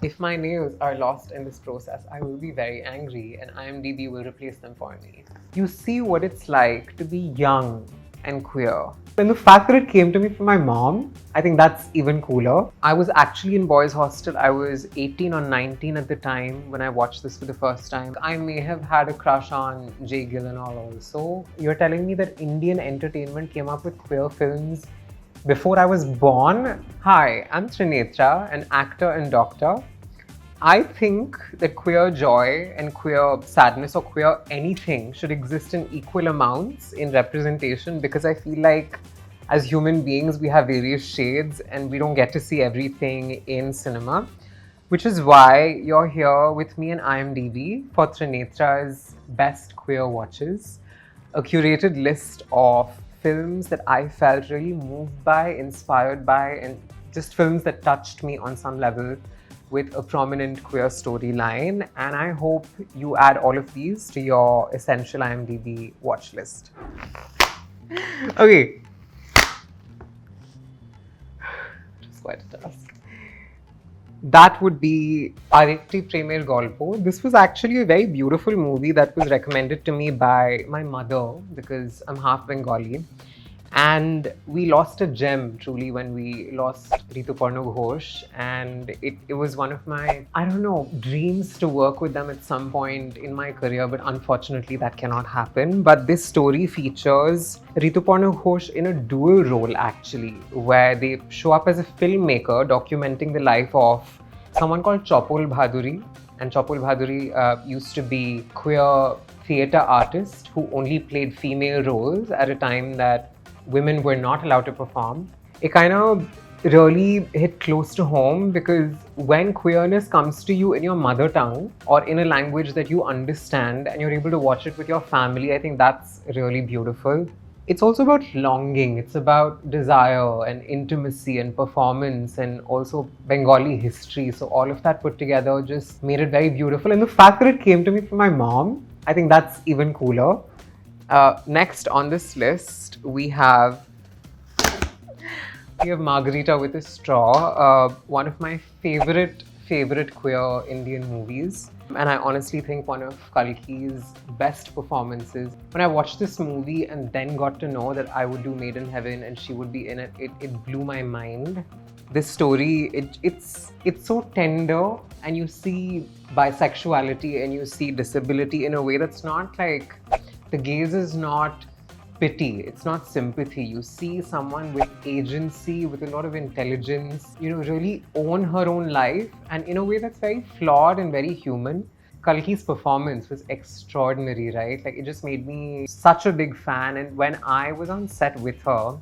If my nails are lost in this process, I will be very angry and IMDb will replace them for me. You see what it's like to be young and queer. And the fact that it came to me from my mom, I think that's even cooler. I was actually in boys' hostel. I was 18 or 19 at the time when I watched this for the first time. I may have had a crush on Jay Gyllenhaal also. You're telling me that Indian entertainment came up with queer films before I was born? Hi, I'm Trinetra, an actor and doctor. I think that queer joy and queer sadness or queer anything should exist in equal amounts in representation, because I feel like as human beings we have various shades and we don't get to see everything in cinema, which is why you're here with me in IMDb for Trinetra's Best Queer Watches, a curated list of films that I felt really moved by, inspired by, and just films that touched me on some level with a prominent queer storyline. And I hope you add all of these to your essential IMDb watch list. Okay. Just quite a task. That would be Arekti Premer Galpo. This was actually a very beautiful movie that was recommended to me by my mother because I'm half Bengali. And we lost a gem truly when we lost Rituparno Ghosh, and it was one of my, I don't know, dreams to work with them at some point in my career, but unfortunately that cannot happen. But this story features Rituparno Ghosh in a dual role actually, where they show up as a filmmaker documenting the life of someone called Chopol Bhaduri. And Chopol Bhaduri used to be queer theatre artist who only played female roles at a time that women were not allowed to perform. It kind of really hit close to home because when queerness comes to you in your mother tongue or in a language that you understand and you're able to watch it with your family, I think that's really beautiful. It's also about longing, it's about desire and intimacy and performance and also Bengali history. So all of that put together just made it very beautiful. And the fact that it came to me from my mom, I think that's even cooler. Next on this list, we have Margarita with a Straw, one of my favorite queer Indian movies. And I honestly think one of Kalki's best performances. When I watched this movie and then got to know that I would do Made in Heaven and she would be in it, it blew my mind. This story, it's so tender, and you see bisexuality and you see disability in a way that's not like, the gaze is not pity, it's not sympathy. You see someone with agency, with a lot of intelligence, really own her own life, and in a way that's very flawed and very human. Kalki's performance was extraordinary, right? Like, it just made me such a big fan. And when I was on set with her,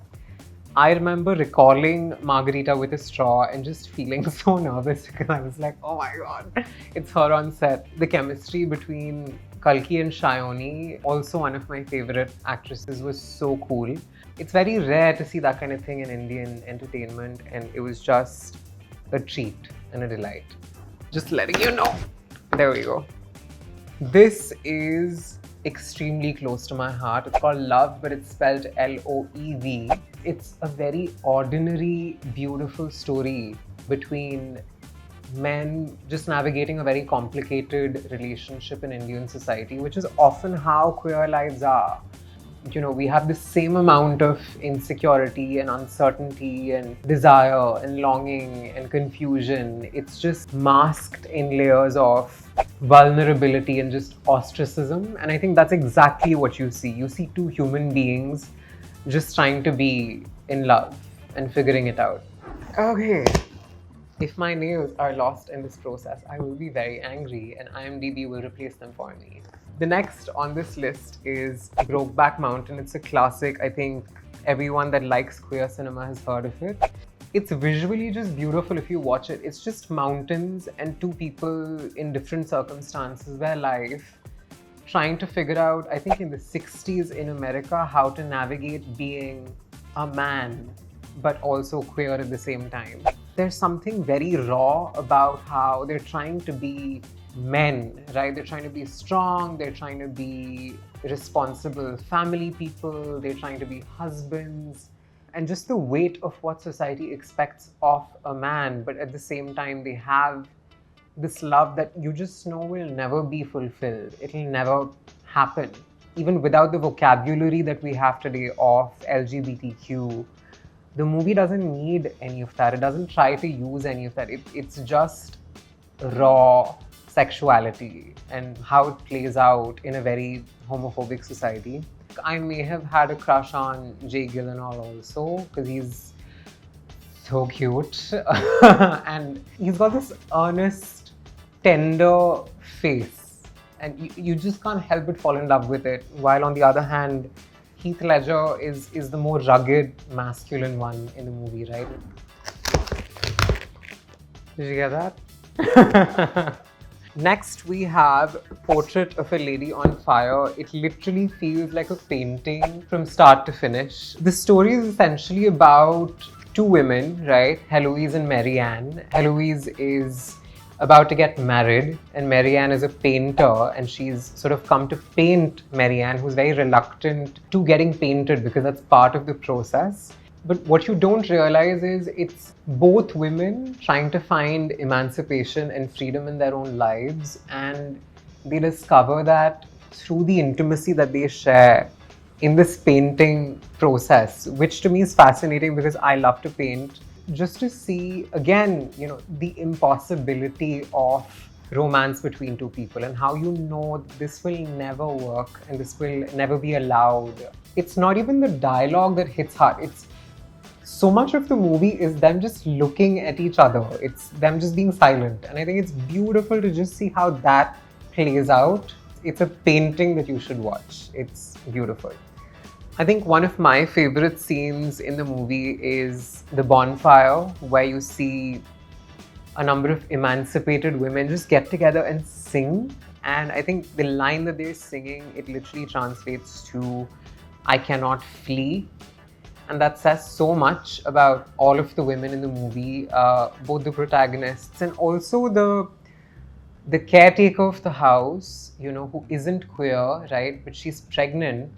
I remember recalling Margarita with a Straw and just feeling so nervous because I was like, oh my god, it's her on set. The chemistry between Kalki and Shayoni, also one of my favorite actresses, was so cool. It's very rare to see that kind of thing in Indian entertainment, and it was just a treat and a delight. Just letting you know. There we go. This is extremely close to my heart. It's called Love, but it's spelled Loev. It's a very ordinary, beautiful story between men just navigating a very complicated relationship in Indian society, which is often how queer lives are. We have the same amount of insecurity and uncertainty and desire and longing and confusion. It's just masked in layers of vulnerability and just ostracism. And I think that's exactly what you see. You see two human beings just trying to be in love and figuring it out. Okay. If my nails are lost in this process, I will be very angry and IMDb will replace them for me. The next on this list is Brokeback Mountain. It's a classic. I think everyone that likes queer cinema has heard of it. It's visually just beautiful if you watch it. It's just mountains and two people in different circumstances of their life trying to figure out, I think in the 60s in America, how to navigate being a man but also queer at the same time. There's something very raw about how they're trying to be men, right? They're trying to be strong, they're trying to be responsible family people, they're trying to be husbands, and just the weight of what society expects of a man, but at the same time they have this love that you just know will never be fulfilled. It'll never happen. Even without the vocabulary that we have today of LGBTQ, the movie doesn't need any of that. It doesn't try to use any of that. It's just raw sexuality and how it plays out in a very homophobic society. I may have had a crush on Jake Gyllenhaal also because he's so cute and he's got this earnest, tender face, and you just can't help but fall in love with it. While on the other hand, Heath Ledger is the more rugged, masculine one in the movie, right? Did you get that? Next, we have Portrait of a Lady on Fire. It literally feels like a painting from start to finish. The story is essentially about two women, right? Heloise and Marianne. Heloise is about to get married, and Marianne is a painter, and she's sort of come to paint Marianne, who's very reluctant to getting painted because that's part of the process. But what you don't realize is it's both women trying to find emancipation and freedom in their own lives, and they discover that through the intimacy that they share in this painting process, which to me is fascinating because I love to paint. Just to see, again, the impossibility of romance between two people and how this will never work and this will never be allowed. It's not even the dialogue that hits hard. It's so much of the movie is them just looking at each other. It's them just being silent. And I think it's beautiful to just see how that plays out. It's a painting that you should watch. It's beautiful. I think one of my favorite scenes in the movie is the bonfire, where you see a number of emancipated women just get together and sing. And I think the line that they're singing, it literally translates to, "I cannot flee." And that says so much about all of the women in the movie, both the protagonists and also the caretaker of the house, who isn't queer, right? But she's pregnant,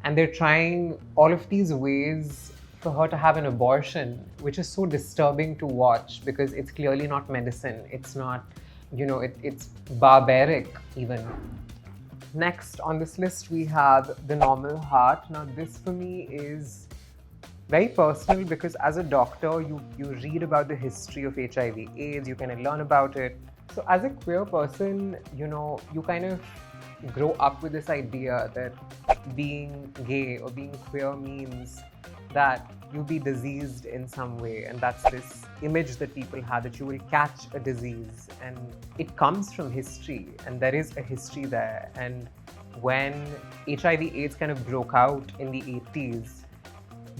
and they're trying all of these ways for her to have an abortion, which is so disturbing to watch because it's clearly not medicine. It's not, it's barbaric even. Next on this list, we have The Normal Heart. Now, this for me is very personal because as a doctor, you read about the history of HIV/AIDS, you kind of learn about it. So as a queer person, you kind of grow up with this idea that being gay or being queer means that you'll be diseased in some way, and that's this image that people have that you will catch a disease, and it comes from history, and there is a history there. And when HIV/AIDS kind of broke out in the 80s,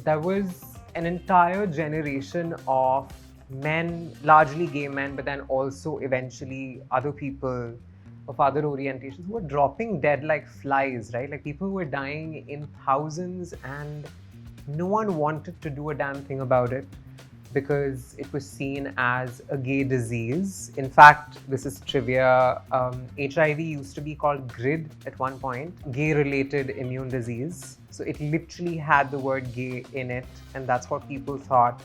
there was an entire generation of men, largely gay men, but then also eventually other people of other orientations who were dropping dead like flies, right? Like people who were dying in thousands, and no one wanted to do a damn thing about it because it was seen as a gay disease. In fact, this is trivia, HIV used to be called GRID at one point, gay-related immune disease. So it literally had the word gay in it, and that's what people thought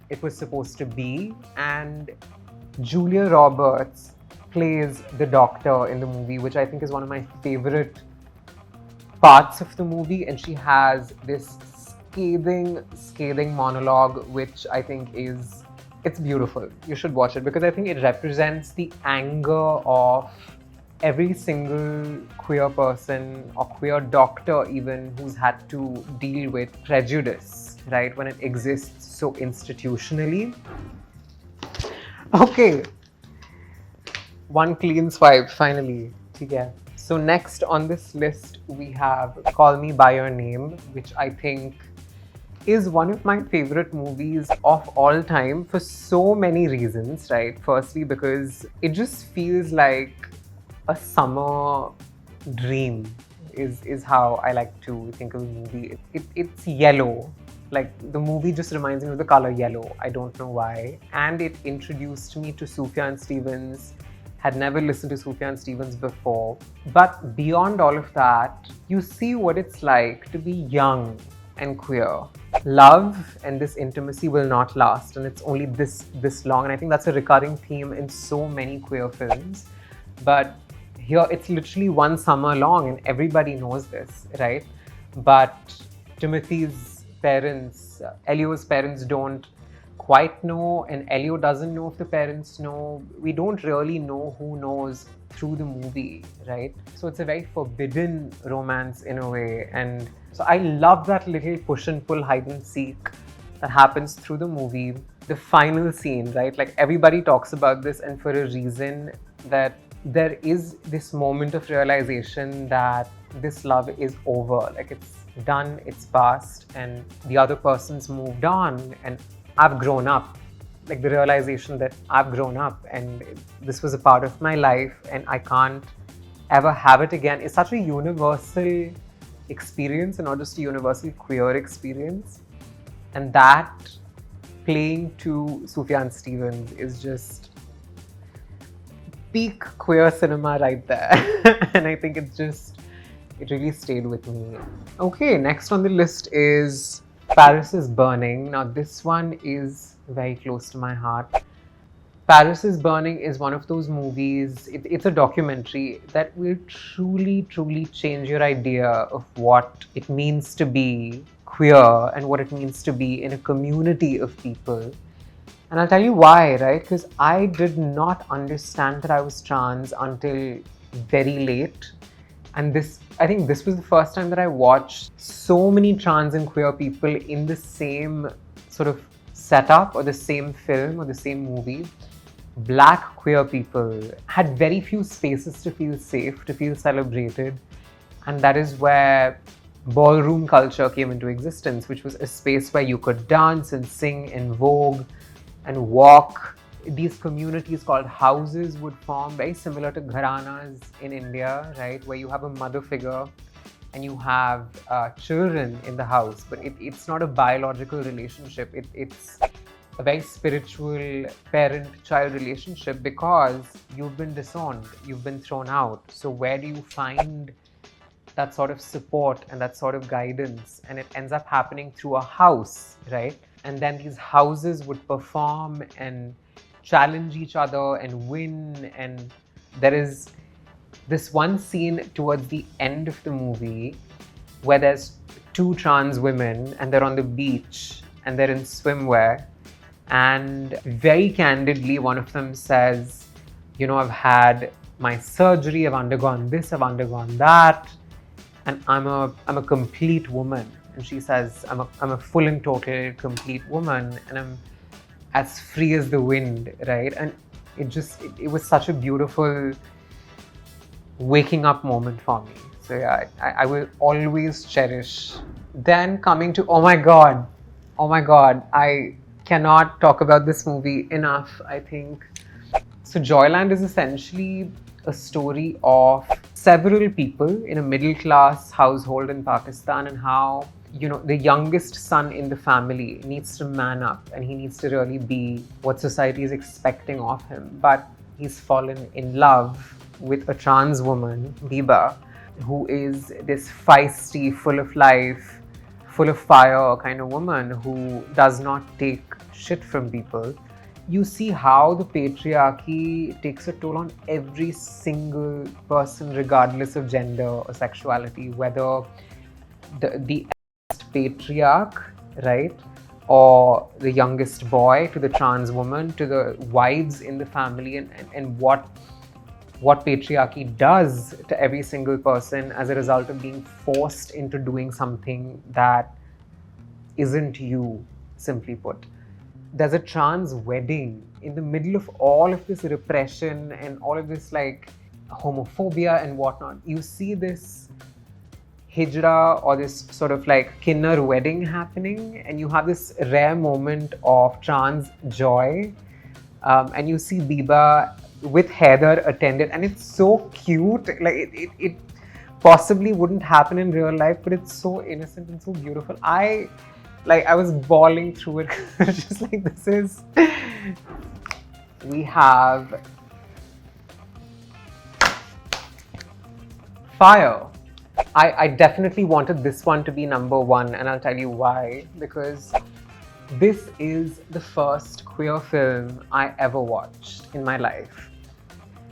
it was supposed to be. And Julia Roberts plays the doctor in the movie, which I think is one of my favorite parts of the movie, and she has this scathing monologue, which I think it's beautiful. You should watch it because I think it represents the anger of every single queer person or queer doctor even who's had to deal with prejudice, right, when it exists so institutionally. Okay, one clean swipe finally. Okay. So next on this list we have Call Me By Your Name, which I think is one of my favorite movies of all time for so many reasons, right? Firstly, because it just feels like a summer dream is how I like to think of a movie. It's yellow. Like the movie just reminds me of the color yellow. I don't know why. And it introduced me to Sufjan Stevens. Had never listened to Sufjan Stevens before. But beyond all of that, you see what it's like to be young and queer. Love and this intimacy will not last, and it's only this long. And I think that's a recurring theme in so many queer films. But here it's literally one summer long, and everybody knows this, right? But Timothy's parents, Elio's parents, don't quite know, and Elio doesn't know if the parents know. We don't really know who knows through the movie, right? So it's a very forbidden romance in a way. And so I love that little push and pull, hide and seek that happens through the movie. The final scene, right? Like everybody talks about this, and for a reason, that there is this moment of realization that this love is over. Like it's done, it's past, and the other person's moved on, and I've grown up. Like the realization that I've grown up and this was a part of my life and I can't ever have it again is such a universal experience, and not just a universal queer experience. And that playing to Sufjan Stevens is just peak queer cinema right there. And I think it really stayed with me. Okay, next on the list is Paris is Burning. Now this one is very close to my heart. Paris is Burning is one of those movies, it's a documentary that will truly, truly change your idea of what it means to be queer and what it means to be in a community of people. And I'll tell you why, right? Because I did not understand that I was trans until very late. And I think this was the first time that I watched so many trans and queer people in the same sort of setup or the same film or the same movie. Black queer people had very few spaces to feel safe, to feel celebrated. And that is where ballroom culture came into existence, which was a space where you could dance and sing and vogue and walk. These communities called houses would form, very similar to gharanas in India, right? Where you have a mother figure and you have children in the house, but it's not a biological relationship. It's a very spiritual parent-child relationship because you've been disowned, you've been thrown out. So where do you find that sort of support and that sort of guidance? And it ends up happening through a house, right? And then these houses would perform and challenge each other and win. And there is this one scene towards the end of the movie where there's two trans women and they're on the beach and they're in swimwear, and very candidly one of them says, you know, I've had my surgery, I've undergone this, I've undergone that, and I'm a complete woman. And she says, I'm a full and total complete woman, and I'm as free as the wind, right? And it was such a beautiful waking up moment for me. So yeah, I will always cherish. Then coming to, oh my God, I cannot talk about this movie enough, I think. So Joyland is essentially a story of several people in a middle-class household in Pakistan, and how, you know, the youngest son in the family needs to man up and he needs to really be what society is expecting of him. But he's fallen in love with a trans woman, Biba, who is this feisty, full of life, full of fire kind of woman who does not take shit from people. You see how the patriarchy takes a toll on every single person, regardless of gender or sexuality, whether the patriarch, right, or the youngest boy, to the trans woman, to the wives in the family, and what patriarchy does to every single person as a result of being forced into doing something that isn't you, simply put. There's a trans wedding in the middle of all of this repression and all of this like homophobia and whatnot. You see this hijra or this sort of like kinnar wedding happening, and you have this rare moment of trans joy, and you see Biba with Heather attended, and it's so cute. Like it possibly wouldn't happen in real life, but it's so innocent and so beautiful. I was bawling through it. Just like, this is. We have Fire. I definitely wanted this one to be number one, and I'll tell you why. Because this is the first queer film I ever watched in my life.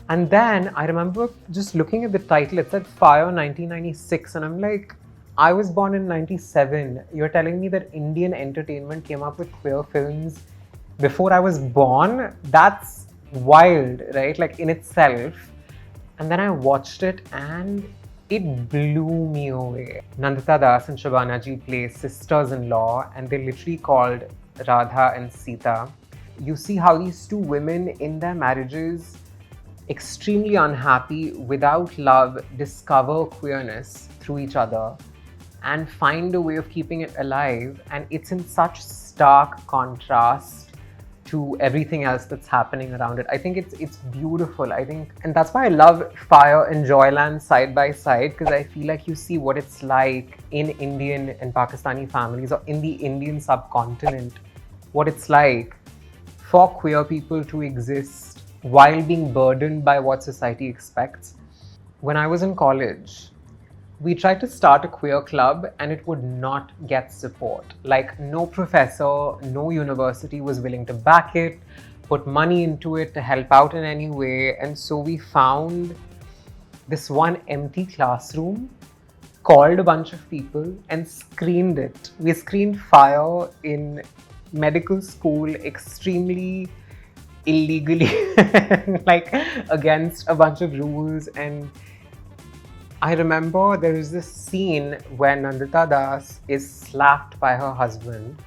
And then I remember just looking at the title, it said Fire 1996, and I'm like, I was born in 97. You're telling me that Indian entertainment came up with queer films before I was born? That's wild, right? Like in itself. And then I watched it and it blew me away. Nandita Das and Shabana ji play sisters-in-law, and they're literally called Radha and Sita. You see how these two women in their marriages, extremely unhappy, without love, discover queerness through each other and find a way of keeping it alive. And it's in such stark contrast to everything else that's happening around it. I think it's beautiful. And that's why I love Fire and Joyland side by side, because I feel like you see what it's like in Indian and Pakistani families, or in the Indian subcontinent, what it's like for queer people to exist while being burdened by what society expects. When I was in college, we tried to start a queer club and it would not get support. Like, no professor, no university was willing to back it, put money into it to help out in any way. And so we found this one empty classroom, called a bunch of people and screened it. We screened Fire in medical school, extremely illegally, like against a bunch of rules. And I remember there is this scene where Nandita Das is slapped by her husband,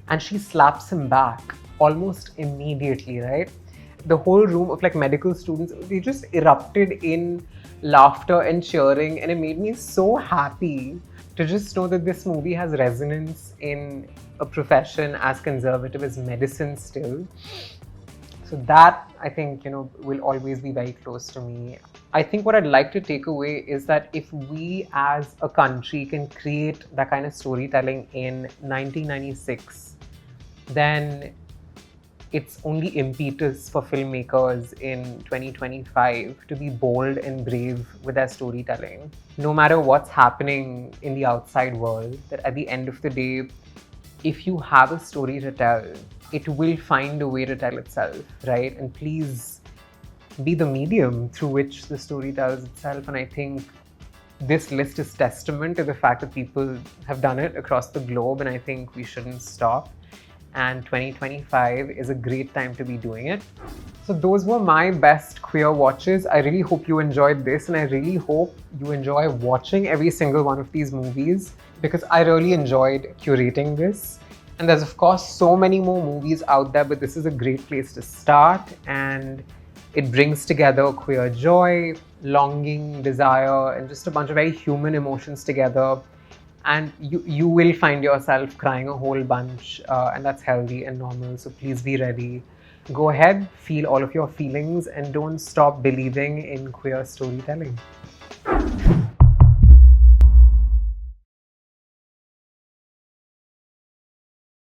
and she slaps him back almost immediately, right? The whole room of like medical students, they just erupted in laughter and cheering, and it made me so happy to just know that this movie has resonance in a profession as conservative as medicine still. So that, I think, will always be very close to me. I think what I'd like to take away is that if we as a country can create that kind of storytelling in 1996, then it's only impetus for filmmakers in 2025 to be bold and brave with their storytelling. No matter what's happening in the outside world, that at the end of the day, if you have a story to tell, it will find a way to tell itself, right? And please be the medium through which the story tells itself. And I think this list is testament to the fact that people have done it across the globe, and I think we shouldn't stop. And 2025 is a great time to be doing it. So those were my best queer watches. I really hope you enjoyed this, and I really hope you enjoy watching every single one of these movies, because I really enjoyed curating this. And there's of course so many more movies out there, but this is a great place to start, and it brings together queer joy, longing, desire, and just a bunch of very human emotions together. And you will find yourself crying a whole bunch, and that's healthy and normal. So please be ready. Go ahead, feel all of your feelings, and don't stop believing in queer storytelling.